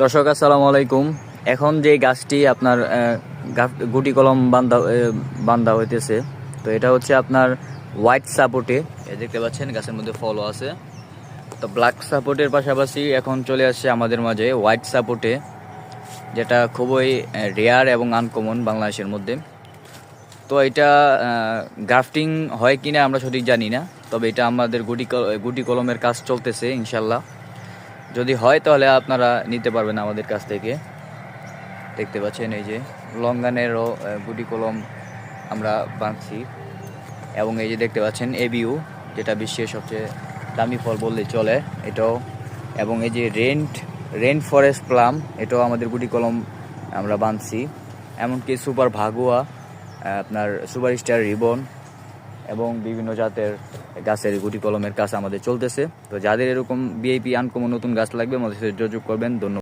দর্শক আসসালামু আলাইকুম। এখন যে গাছটি আপনার গুটি কলম বান্ধা হইতেছে, তো এটা হচ্ছে আপনার হোয়াইট সাপোর্টে। দেখতে পাচ্ছেন গাছের মধ্যে ফলও আছে। তো ব্ল্যাক সাপোর্টের পাশাপাশি এখন চলে আসছে আমাদের মাঝে হোয়াইট সাপোর্টে, যেটা খুবই রেয়ার এবং আনকমন বাংলাদেশের মধ্যে। তো এটা গ্রাফটিং হয় কিনা আমরা সঠিক জানি না, তবে এটা আমাদের গুটি কলমের কাজ চলতেছে ইনশাল্লাহ। যদি হয় তাহলে আপনারা নিতে পারবেন আমাদের কাছ থেকে। দেখতে পাচ্ছেন এই যে লঙ্গানেরও গুটি কলম আমরা বাঁধছি, এবং এই যে দেখতে পাচ্ছেন এবিউ, যেটা বিশ্বের সবচেয়ে দামি ফল বললেই চলে এটাও। এবং এই যে রেন ফরেস্ট প্লাম, এটাও আমাদের গুটি কলম আমরা বাঁধছি। এমনকি সুপার ভাগুয়া, আপনার সুপার স্টার রিবন এবং বিভিন্ন জাতের গাছের গুটি কলমের কাজ আমাদের চলতেছে। তো যাদের এরকম ভিআইপি আনকমন নতুন গাছ লাগবে আমাদের সাথে যোগাযোগ করবেন। ধন্যবাদ।